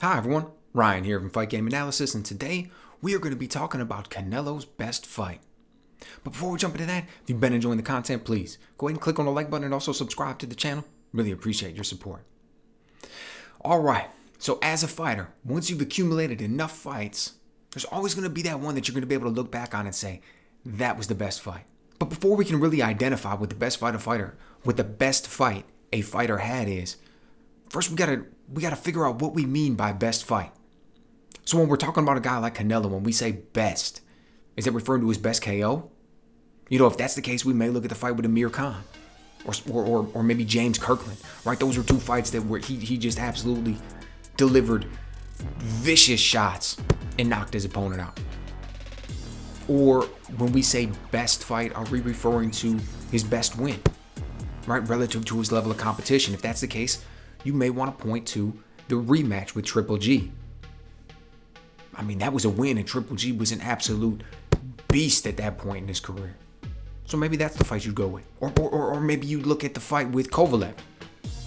Hi everyone, Ryan here from Fight Game Analysis, and today we are going to be talking about Canelo's best fight. But before we jump into that, if you've been enjoying the content, please go ahead and click on the like button and also subscribe to the channel. Really appreciate your support. Alright, so as a fighter, once you've accumulated enough fights, there's always going to be that one that you're going to be able to look back on and say, that was the best fight. But before we can really identify what the best fight a fighter had is, first we gotta figure out what we mean by best fight. So when we're talking about a guy like Canelo, when we say best, is it referring to his best KO? You know, if that's the case, we may look at the fight with Amir Khan or maybe James Kirkland, right? Those are two fights that where he just absolutely delivered vicious shots and knocked his opponent out. Or when we say best fight, are we referring to his best win, right? Relative to his level of competition. If that's the case, you may want to point to the rematch with Triple G. I mean, that was a win, and Triple G was an absolute beast at that point in his career. So maybe that's the fight you'd go with. Or maybe you look at the fight with Kovalev,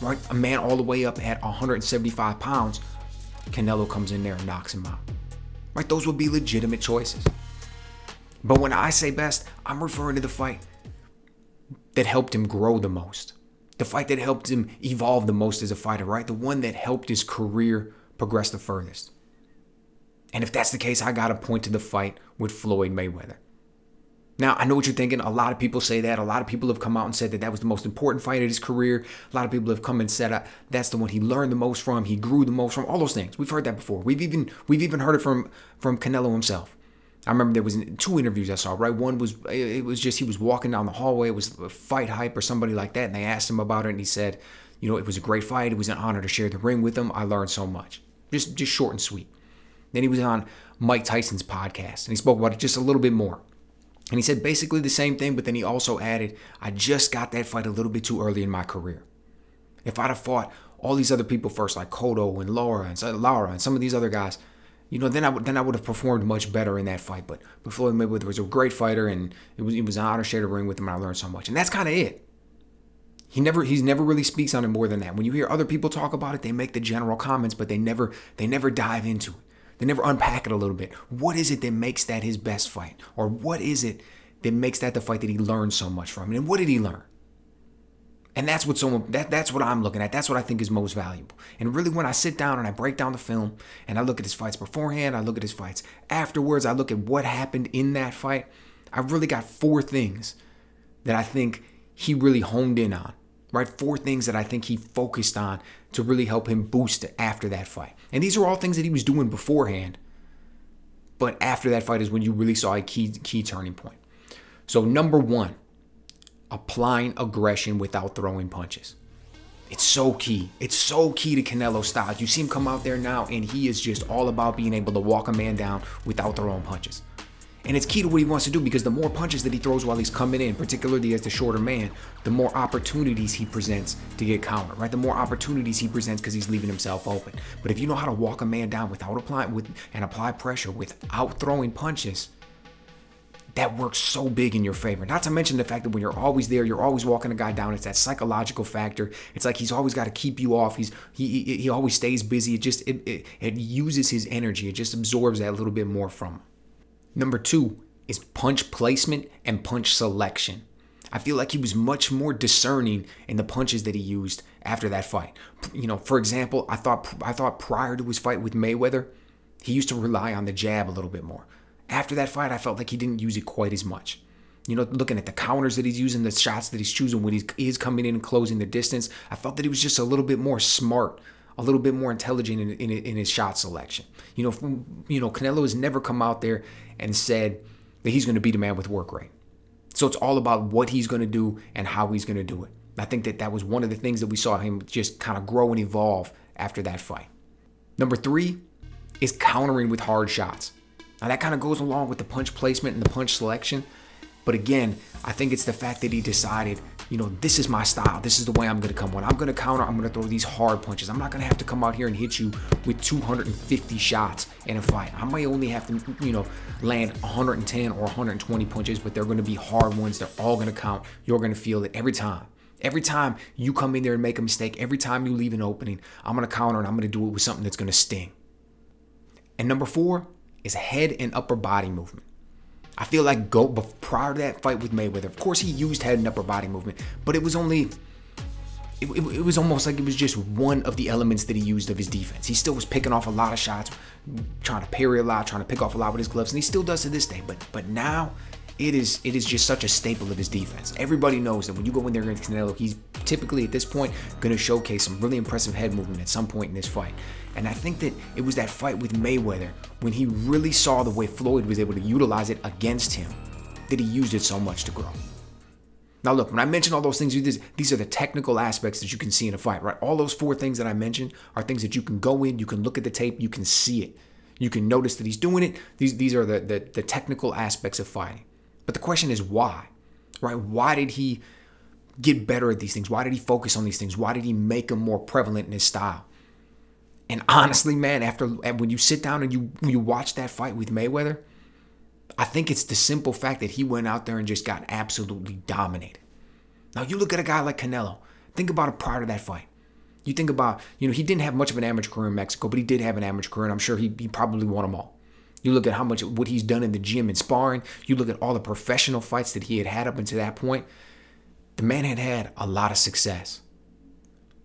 right? A man all the way up at 175 pounds. Canelo comes in there and knocks him out. Right? Those would be legitimate choices. But when I say best, I'm referring to the fight that helped him grow the most. The fight that helped him evolve the most as a fighter, right? The one that helped his career progress the furthest. And if that's the case, I got to point to the fight with Floyd Mayweather. Now, I know what you're thinking. A lot of people say that. A lot of people have come out and said that that was the most important fight of his career. A lot of people have come and said that's the one he learned the most from, he grew the most from, all those things. We've heard that before. We've even heard it from Canelo himself. I remember there was two interviews I saw, right? One was, it was just he was walking down the hallway. It was Fight Hype or somebody like that. And they asked him about it. And he said, you know, it was a great fight. It was an honor to share the ring with him. I learned so much. Just short and sweet. Then he was on Mike Tyson's podcast. And he spoke about it just a little bit more. And he said basically the same thing. But then he also added, I just got that fight a little bit too early in my career. If I'd have fought all these other people first, like Cotto and Lara and some of these other guys, you know, then I would have performed much better in that fight. But Floyd Mayweather was a great fighter, and it was an honor to share the ring with him, and I learned so much. And that's kind of it. He never really speaks on it more than that. When you hear other people talk about it, they make the general comments, but they never dive into it. They never unpack it a little bit. What is it that makes that his best fight? Or what is it that makes that the fight that he learned so much from? And what did he learn? And that's what I'm looking at. That's what I think is most valuable. And really, when I sit down and I break down the film and I look at his fights beforehand, I look at his fights afterwards, I look at what happened in that fight, I've really got four things that I think he really honed in on, right? Four things that I think he focused on to really help him boost after that fight. And these are all things that he was doing beforehand, but after that fight is when you really saw a key turning point. So number one, applying aggression without throwing punches. It's so key. It's so key to Canelo's style. You see him come out there now, and he is just all about being able to walk a man down without throwing punches. And it's key to what he wants to do, because the more punches that he throws while he's coming in, particularly as the shorter man, the more opportunities he presents to get countered, right? The more opportunities he presents because he's leaving himself open. But if you know how to walk a man down without apply pressure without throwing punches, that works so big in your favor. Not to mention the fact that when you're always there, you're always walking a guy down. It's that psychological factor. It's like he's always got to keep you off. He always stays busy. It uses his energy. It just absorbs that a little bit more from him. Number two is punch placement and punch selection. I feel like he was much more discerning in the punches that he used after that fight. You know, for example, I thought prior to his fight with Mayweather, he used to rely on the jab a little bit more. After that fight, I felt like he didn't use it quite as much. You know, looking at the counters that he's using, the shots that he's choosing when he is coming in and closing the distance, I felt that he was just a little bit more smart, a little bit more intelligent in his shot selection. You know, Canelo has never come out there and said that he's going to beat a man with work rate. So it's all about what he's going to do and how he's going to do it. I think that was one of the things that we saw him just kind of grow and evolve after that fight. Number three is countering with hard shots. Now that kind of goes along with the punch placement and the punch selection. But again, I think it's the fact that he decided, you know, this is my style. This is the way I'm going to come. When I'm going to counter, I'm going to throw these hard punches. I'm not going to have to come out here and hit you with 250 shots in a fight. I might only have to, you know, land 110 or 120 punches, but they're going to be hard ones. They're all going to count. You're going to feel it every time. Every time you come in there and make a mistake, every time you leave an opening, I'm going to counter and I'm going to do it with something that's going to sting. And number 4 is head and upper body movement. I feel like prior to that fight with Mayweather, of course he used head and upper body movement, but it was only, it was almost like it was just one of the elements that he used of his defense. He still was picking off a lot of shots, trying to parry a lot, trying to pick off a lot with his gloves, and he still does to this day. But now it is just such a staple of his defense. Everybody knows that when you go in there against Canelo, he's typically at this point going to showcase some really impressive head movement at some point in this fight. And I think that it was that fight with Mayweather when he really saw the way Floyd was able to utilize it against him that he used it so much to grow. Now look, when I mention all those things, these are the technical aspects that you can see in a fight, right? All those 4 things that I mentioned are things that you can go in, you can look at the tape, you can see it. You can notice that he's doing it. These are the technical aspects of fighting. But the question is why, right? Why did he get better at these things? Why did he focus on these things? Why did he make them more prevalent in his style? And honestly, man, when you sit down and you watch that fight with Mayweather, I think it's the simple fact that he went out there and just got absolutely dominated. Now, you look at a guy like Canelo. Think about it prior to that fight. You think about, he didn't have much of an amateur career in Mexico, but he did have an amateur career, and I'm sure he probably won them all. You look at what he's done in the gym and sparring. You look at all the professional fights that he had up until that point. The man had a lot of success.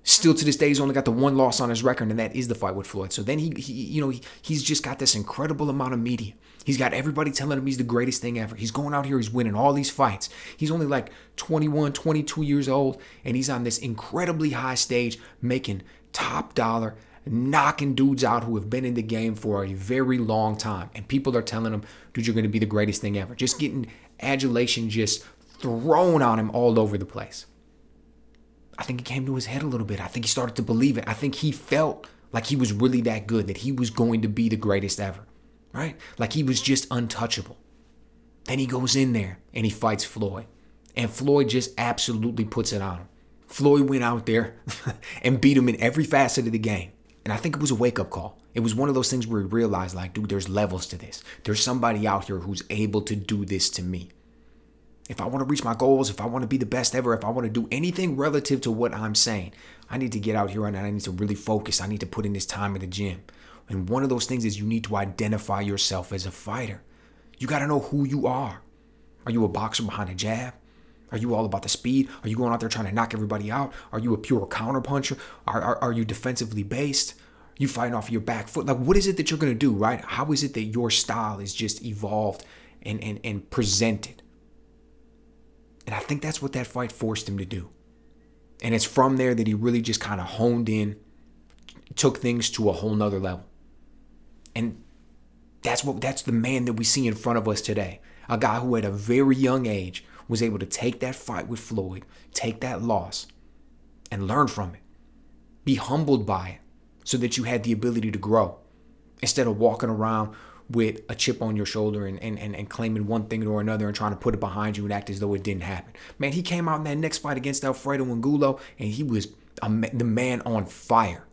Still to this day, he's only got the 1 loss on his record, and that is the fight with Floyd. So then he's just got this incredible amount of media. He's got everybody telling him he's the greatest thing ever. He's going out here, he's winning all these fights. He's only like 21, 22 years old, and he's on this incredibly high stage, making top dollar, knocking dudes out who have been in the game for a very long time. And people are telling him, dude, you're going to be the greatest thing ever. Just getting adulation just thrown on him all over the place. I think it came to his head a little bit. I think he started to believe it. I think he felt like he was really that good, that he was going to be the greatest ever, right? Like he was just untouchable. Then he goes in there and he fights Floyd. And Floyd just absolutely puts it on him. Floyd went out there and beat him in every facet of the game. And I think it was a wake-up call. It was one of those things where he realized, like, dude, there's levels to this. There's somebody out here who's able to do this to me. If I want to reach my goals, if I want to be the best ever, if I want to do anything relative to what I'm saying, I need to get out here and I need to really focus. I need to put in this time in the gym. And one of those things is you need to identify yourself as a fighter. You got to know who you are. Are you a boxer behind a jab? Are you all about the speed? Are you going out there trying to knock everybody out? Are you a pure counterpuncher? Are you defensively based? You fighting off your back foot? Like, what is it that you're going to do, right? How is it that your style is just evolved and presented? And I think that's what that fight forced him to do. And it's from there that he really just kind of honed in, took things to a whole nother level. And that's the man that we see in front of us today. A guy who at a very young age was able to take that fight with Floyd, take that loss, and learn from it. Be humbled by it so that you had the ability to grow. Instead of walking around with a chip on your shoulder and claiming one thing or another and trying to put it behind you and act as though it didn't happen. Man, he came out in that next fight against Alfredo Angulo, and he was the man on fire.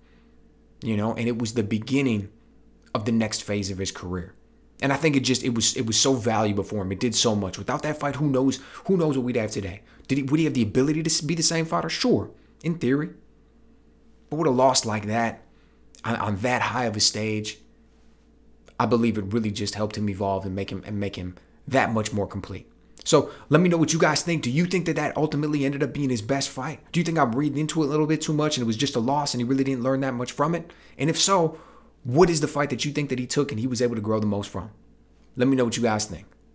And it was the beginning of the next phase of his career. And I think it was so valuable for him. It did so much. Without that fight, who knows what we'd have today? Would he have the ability to be the same fighter? Sure, in theory. But with a loss like that, on that high of a stage, I believe it really just helped him evolve and make him that much more complete. So let me know what you guys think. Do you think that ultimately ended up being his best fight? Do you think I'm reading into it a little bit too much and it was just a loss and he really didn't learn that much from it? And if so, what is the fight that you think that he took and he was able to grow the most from? Let me know what you guys think.